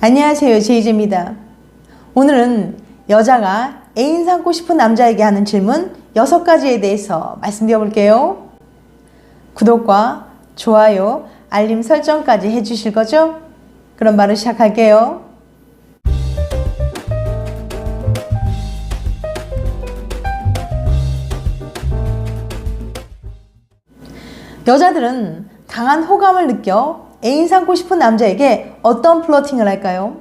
안녕하세요, 제이제입니다. 오늘은 여자가 애인 삼고 싶은 남자에게 하는 질문 6가지에 대해서 말씀드려 볼게요. 구독과 좋아요, 알림 설정까지 해주실 거죠? 그럼 바로 시작할게요. 여자들은 강한 호감을 느껴 애인 삼고 싶은 남자에게 어떤 플러팅을 할까요?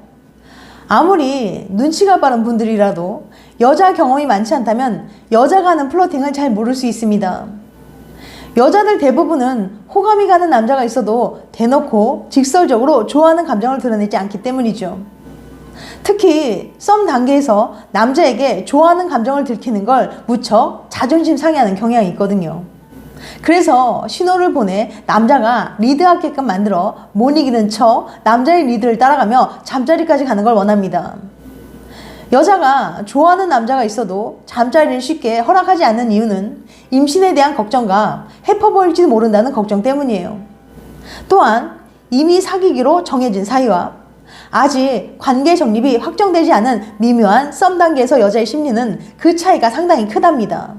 아무리 눈치가 빠른 분들이라도 여자 경험이 많지 않다면 여자가 하는 플러팅을 잘 모를 수 있습니다. 여자들 대부분은 호감이 가는 남자가 있어도 대놓고 직설적으로 좋아하는 감정을 드러내지 않기 때문이죠. 특히 썸 단계에서 남자에게 좋아하는 감정을 들키는 걸 무척 자존심 상해하는 경향이 있거든요. 그래서 신호를 보내 남자가 리드하게끔 만들어 못 이기는 척 남자의 리드를 따라가며 잠자리까지 가는 걸 원합니다. 여자가 좋아하는 남자가 있어도 잠자리를 쉽게 허락하지 않는 이유는 임신에 대한 걱정과 해퍼보일지도 모른다는 걱정 때문이에요. 또한 이미 사귀기로 정해진 사이와 아직 관계 정립이 확정되지 않은 미묘한 썸 단계에서 여자의 심리는 그 차이가 상당히 크답니다.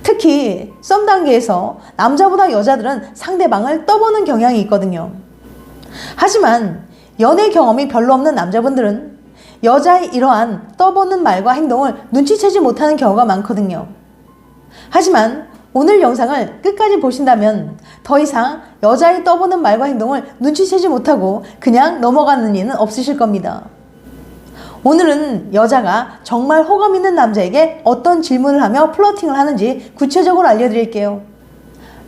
특히 썸 단계에서 남자보다 여자들은 상대방을 떠보는 경향이 있거든요. 하지만 연애 경험이 별로 없는 남자분들은 여자의 이러한 떠보는 말과 행동을 눈치채지 못하는 경우가 많거든요. 하지만 오늘 영상을 끝까지 보신다면 더 이상 여자의 떠보는 말과 행동을 눈치채지 못하고 그냥 넘어가는 일은 없으실 겁니다. 오늘은 여자가 정말 호감 있는 남자에게 어떤 질문을 하며 플러팅을 하는지 구체적으로 알려드릴게요.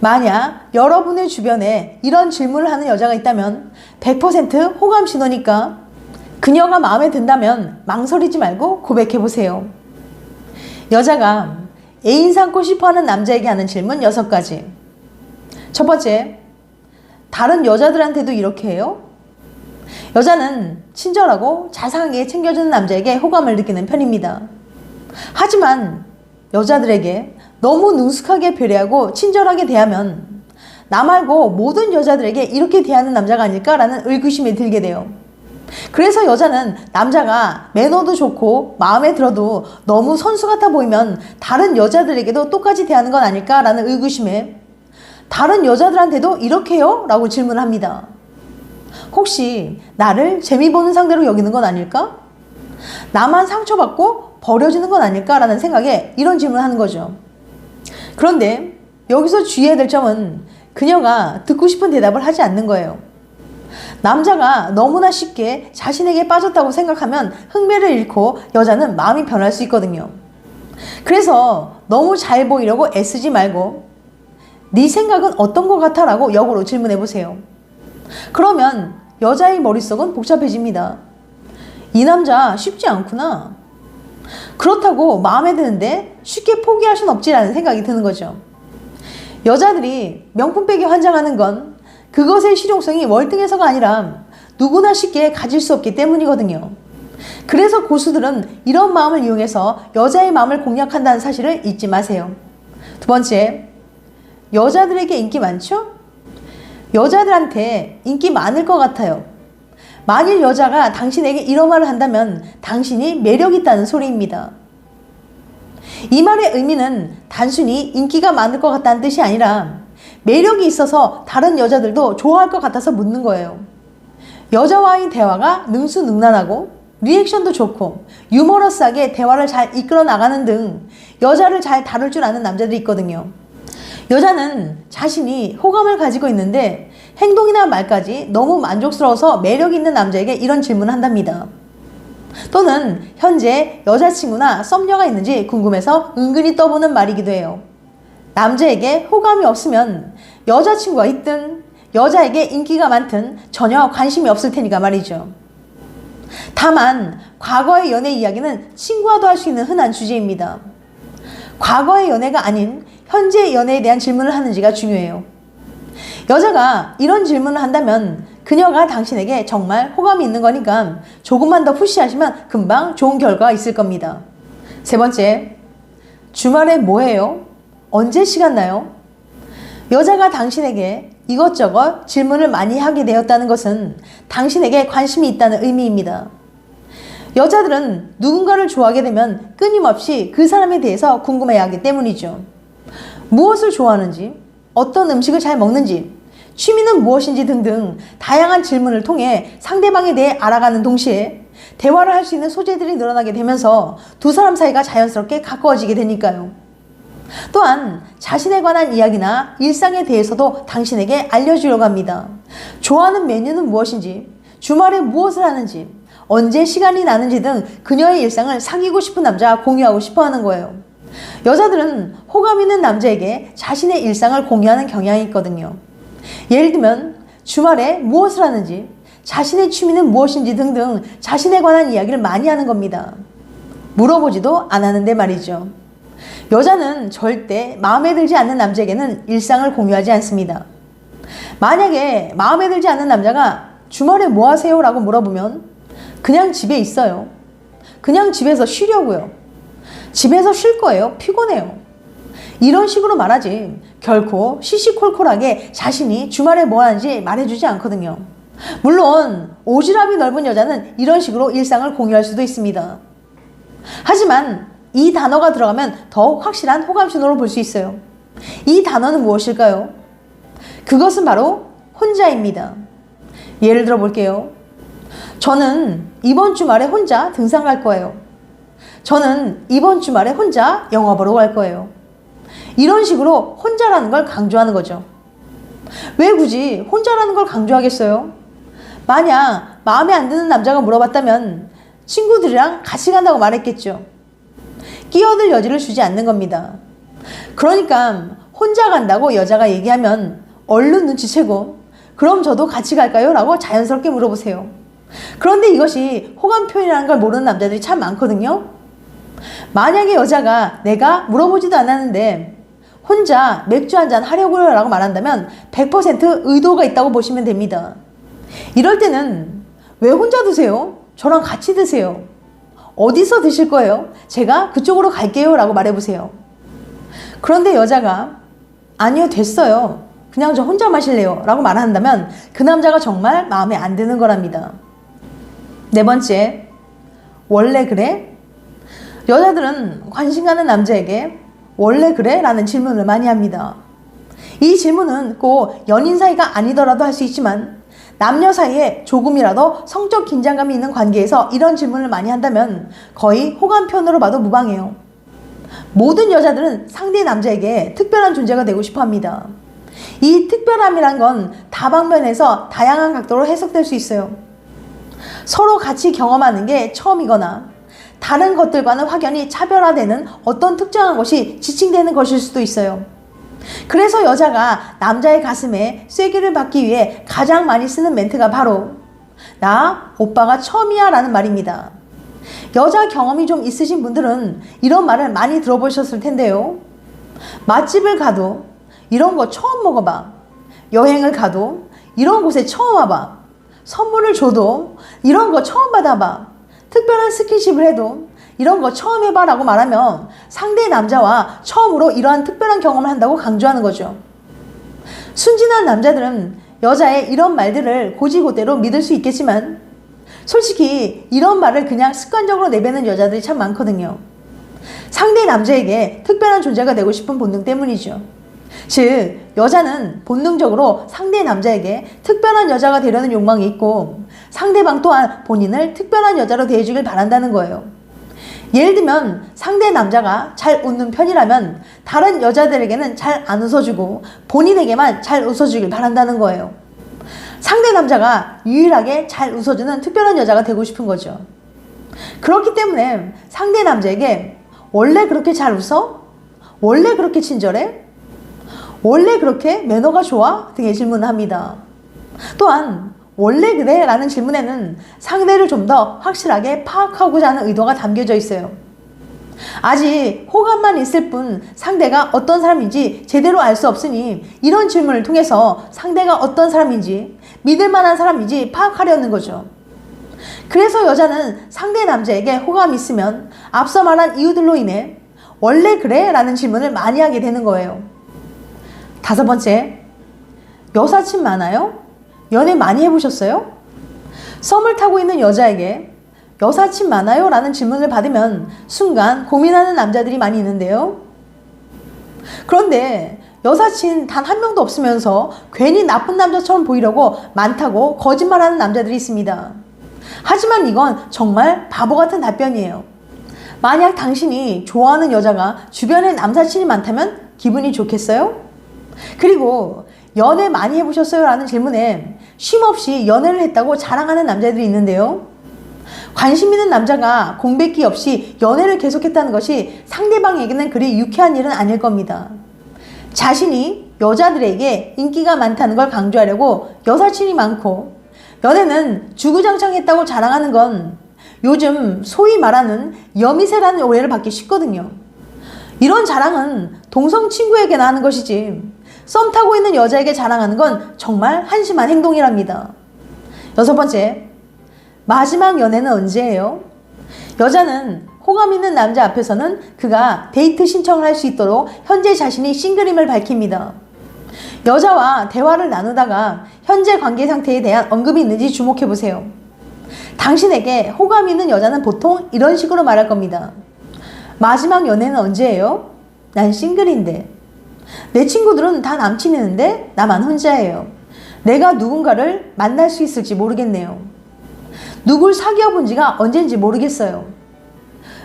만약 여러분의 주변에 이런 질문을 하는 여자가 있다면 100% 호감 신호니까 그녀가 마음에 든다면 망설이지 말고 고백해보세요. 여자가 애인 삼고 싶어하는 남자에게 하는 질문 6가지. 첫 번째, 다른 여자들한테도 이렇게 해요? 여자는 친절하고 자상하게 챙겨주는 남자에게 호감을 느끼는 편입니다. 하지만 여자들에게 너무 능숙하게 배려하고 친절하게 대하면 나 말고 모든 여자들에게 이렇게 대하는 남자가 아닐까라는 의구심이 들게 돼요. 그래서 여자는 남자가 매너도 좋고 마음에 들어도 너무 선수 같아 보이면 다른 여자들에게도 똑같이 대하는 건 아닐까라는 의구심에 다른 여자들한테도 이렇게요? 라고 질문을 합니다. 혹시 나를 재미 보는 상대로 여기는 건 아닐까? 나만 상처받고 버려지는 건 아닐까? 라는 생각에 이런 질문을 하는 거죠. 그런데 여기서 주의해야 될 점은 그녀가 듣고 싶은 대답을 하지 않는 거예요. 남자가 너무나 쉽게 자신에게 빠졌다고 생각하면 흥미를 잃고 여자는 마음이 변할 수 있거든요. 그래서 너무 잘 보이려고 애쓰지 말고 네 생각은 어떤 것 같아? 라고 역으로 질문해 보세요. 그러면 여자의 머릿속은 복잡해집니다. 이 남자 쉽지 않구나. 그렇다고 마음에 드는데 쉽게 포기할 순 없지라는 생각이 드는 거죠. 여자들이 명품백에 환장하는 건 그것의 실용성이 월등해서가 아니라 누구나 쉽게 가질 수 없기 때문이거든요. 그래서 고수들은 이런 마음을 이용해서 여자의 마음을 공략한다는 사실을 잊지 마세요. 두 번째, 여자들에게 인기 많죠? 여자들한테 인기 많을 것 같아요. 만일 여자가 당신에게 이런 말을 한다면 당신이 매력 있다는 소리입니다. 이 말의 의미는 단순히 인기가 많을 것 같다는 뜻이 아니라 매력이 있어서 다른 여자들도 좋아할 것 같아서 묻는 거예요. 여자와의 대화가 능수능란하고 리액션도 좋고 유머러스하게 대화를 잘 이끌어 나가는 등 여자를 잘 다룰 줄 아는 남자들이 있거든요. 여자는 자신이 호감을 가지고 있는데 행동이나 말까지 너무 만족스러워서 매력 있는 남자에게 이런 질문을 한답니다. 또는 현재 여자친구나 썸녀가 있는지 궁금해서 은근히 떠보는 말이기도 해요. 남자에게 호감이 없으면 여자친구가 있든 여자에게 인기가 많든 전혀 관심이 없을 테니까 말이죠. 다만 과거의 연애 이야기는 친구와도 할 수 있는 흔한 주제입니다. 과거의 연애가 아닌 현재의 연애에 대한 질문을 하는지가 중요해요. 여자가 이런 질문을 한다면 그녀가 당신에게 정말 호감이 있는 거니까 조금만 더 푸시하시면 금방 좋은 결과가 있을 겁니다. 세 번째, 주말에 뭐 해요? 언제 시간 나요? 여자가 당신에게 이것저것 질문을 많이 하게 되었다는 것은 당신에게 관심이 있다는 의미입니다. 여자들은 누군가를 좋아하게 되면 끊임없이 그 사람에 대해서 궁금해하기 때문이죠. 무엇을 좋아하는지, 어떤 음식을 잘 먹는지, 취미는 무엇인지 등등 다양한 질문을 통해 상대방에 대해 알아가는 동시에 대화를 할 수 있는 소재들이 늘어나게 되면서 두 사람 사이가 자연스럽게 가까워지게 되니까요. 또한 자신에 관한 이야기나 일상에 대해서도 당신에게 알려주려고 합니다. 좋아하는 메뉴는 무엇인지, 주말에 무엇을 하는지, 언제 시간이 나는지 등 그녀의 일상을 사귀고 싶은 남자와 공유하고 싶어 하는 거예요. 여자들은 호감 있는 남자에게 자신의 일상을 공유하는 경향이 있거든요. 예를 들면 주말에 무엇을 하는지, 자신의 취미는 무엇인지 등등 자신에 관한 이야기를 많이 하는 겁니다. 물어보지도 않았는데 말이죠. 여자는 절대 마음에 들지 않는 남자에게는 일상을 공유하지 않습니다. 만약에 마음에 들지 않는 남자가 주말에 뭐 하세요? 라고 물어보면 그냥 집에 있어요. 그냥 집에서 쉬려고요. 집에서 쉴 거예요. 피곤해요. 이런 식으로 말하지 결코 시시콜콜하게 자신이 주말에 뭐 하는지 말해주지 않거든요. 물론 오지랖이 넓은 여자는 이런 식으로 일상을 공유할 수도 있습니다. 하지만 이 단어가 들어가면 더욱 확실한 호감 신호로 볼 수 있어요. 이 단어는 무엇일까요? 그것은 바로 혼자입니다. 예를 들어 볼게요. 저는 이번 주말에 혼자 등산 갈 거예요. 저는 이번 주말에 혼자 영화 보러 갈 거예요. 이런 식으로 혼자라는 걸 강조하는 거죠. 왜 굳이 혼자라는 걸 강조하겠어요? 만약 마음에 안 드는 남자가 물어봤다면 친구들이랑 같이 간다고 말했겠죠. 끼어들 여지를 주지 않는 겁니다. 그러니까 혼자 간다고 여자가 얘기하면 얼른 눈치채고 그럼 저도 같이 갈까요? 라고 자연스럽게 물어보세요. 그런데 이것이 호감 표현이라는 걸 모르는 남자들이 참 많거든요. 만약에 여자가 내가 물어보지도 않았는데 혼자 맥주 한잔 하려고요 라고 말한다면 100% 의도가 있다고 보시면 됩니다. 이럴 때는 왜 혼자 드세요? 저랑 같이 드세요. 어디서 드실 거예요? 제가 그쪽으로 갈게요 라고 말해보세요. 그런데 여자가 아니요 됐어요. 그냥 저 혼자 마실래요 라고 말한다면 그 남자가 정말 마음에 안 드는 거랍니다. 네 번째, 원래 그래? 여자들은 관심 가는 남자에게 원래 그래? 라는 질문을 많이 합니다. 이 질문은 꼭 연인 사이가 아니더라도 할 수 있지만 남녀 사이에 조금이라도 성적 긴장감이 있는 관계에서 이런 질문을 많이 한다면 거의 호감 표현으로 봐도 무방해요. 모든 여자들은 상대 남자에게 특별한 존재가 되고 싶어 합니다. 이 특별함이란 건 다방면에서 다양한 각도로 해석될 수 있어요. 서로 같이 경험하는 게 처음이거나 다른 것들과는 확연히 차별화되는 어떤 특정한 것이 지칭되는 것일 수도 있어요. 그래서 여자가 남자의 가슴에 쐐기를 받기 위해 가장 많이 쓰는 멘트가 바로 나 오빠가 처음이야 라는 말입니다. 여자 경험이 좀 있으신 분들은 이런 말을 많이 들어보셨을 텐데요. 맛집을 가도 이런 거 처음 먹어봐. 여행을 가도 이런 곳에 처음 와봐. 선물을 줘도 이런 거 처음 받아봐. 특별한 스킨십을 해도 이런 거 처음 해봐 라고 말하면 상대 남자와 처음으로 이러한 특별한 경험을 한다고 강조하는 거죠. 순진한 남자들은 여자의 이런 말들을 고지고대로 믿을 수 있겠지만 솔직히 이런 말을 그냥 습관적으로 내뱉는 여자들이 참 많거든요. 상대 남자에게 특별한 존재가 되고 싶은 본능 때문이죠. 즉 여자는 본능적으로 상대 남자에게 특별한 여자가 되려는 욕망이 있고 상대방 또한 본인을 특별한 여자로 대해주길 바란다는 거예요. 예를 들면 상대 남자가 잘 웃는 편이라면 다른 여자들에게는 잘 안 웃어주고 본인에게만 잘 웃어주길 바란다는 거예요. 상대 남자가 유일하게 잘 웃어주는 특별한 여자가 되고 싶은 거죠. 그렇기 때문에 상대 남자에게 원래 그렇게 잘 웃어? 원래 그렇게 친절해? 원래 그렇게 매너가 좋아? 등의 질문을 합니다. 또한 원래 그래? 라는 질문에는 상대를 좀 더 확실하게 파악하고자 하는 의도가 담겨져 있어요. 아직 호감만 있을 뿐 상대가 어떤 사람인지 제대로 알 수 없으니 이런 질문을 통해서 상대가 어떤 사람인지 믿을 만한 사람인지 파악하려는 거죠. 그래서 여자는 상대 남자에게 호감이 있으면 앞서 말한 이유들로 인해 원래 그래? 라는 질문을 많이 하게 되는 거예요. 다섯 번째, 여사친 많아요? 연애 많이 해보셨어요? 썸을 타고 있는 여자에게 여사친 많아요? 라는 질문을 받으면 순간 고민하는 남자들이 많이 있는데요. 그런데 여사친 단 한 명도 없으면서 괜히 나쁜 남자처럼 보이려고 많다고 거짓말하는 남자들이 있습니다. 하지만 이건 정말 바보 같은 답변이에요. 만약 당신이 좋아하는 여자가 주변에 남사친이 많다면 기분이 좋겠어요? 그리고 연애 많이 해보셨어요? 라는 질문에 쉼없이 연애를 했다고 자랑하는 남자들이 있는데요. 관심 있는 남자가 공백기 없이 연애를 계속했다는 것이 상대방에게는 그리 유쾌한 일은 아닐 겁니다. 자신이 여자들에게 인기가 많다는 걸 강조하려고 여사친이 많고 연애는 주구장창 했다고 자랑하는 건 요즘 소위 말하는 여미새라는 오해를 받기 쉽거든요. 이런 자랑은 동성 친구에게나 하는 것이지 썸 타고 있는 여자에게 자랑하는 건 정말 한심한 행동이랍니다. 6번째, 마지막 연애는 언제예요? 여자는 호감 있는 남자 앞에서는 그가 데이트 신청을 할 수 있도록 현재 자신이 싱글임을 밝힙니다. 여자와 대화를 나누다가 현재 관계 상태에 대한 언급이 있는지 주목해보세요. 당신에게 호감 있는 여자는 보통 이런 식으로 말할 겁니다. 마지막 연애는 언제예요? 난 싱글인데. 내 친구들은 다 남친이 있는데 나만 혼자예요. 내가 누군가를 만날 수 있을지 모르겠네요. 누굴 사귀어 본 지가 언젠지 모르겠어요.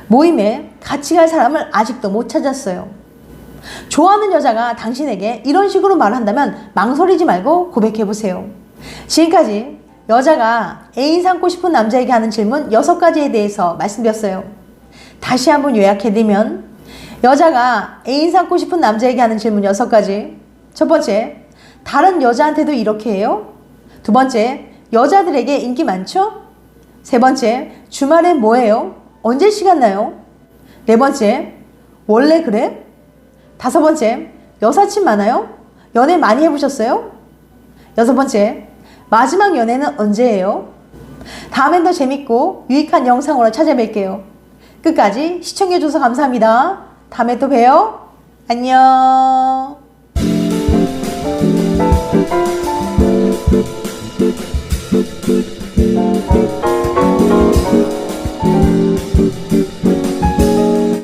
모임에 같이 갈 사람을 아직도 못 찾았어요. 좋아하는 여자가 당신에게 이런 식으로 말한다면 망설이지 말고 고백해보세요. 지금까지 여자가 애인 삼고 싶은 남자에게 하는 질문 6가지에 대해서 말씀드렸어요. 다시 한번 요약해드리면 여자가 애인 삼고 싶은 남자에게 하는 질문 6가지. 첫 번째, 다른 여자한테도 이렇게 해요? 두 번째, 여자들에게 인기 많죠? 세 번째, 주말엔 뭐해요? 언제 시간 나요? 네 번째, 원래 그래? 다섯 번째, 여사친 많아요? 연애 많이 해보셨어요? 6번째, 마지막 연애는 언제예요? 다음엔 더 재밌고 유익한 영상으로 찾아뵐게요. 끝까지 시청해줘서 감사합니다. 다음에 또 봬요. 안녕.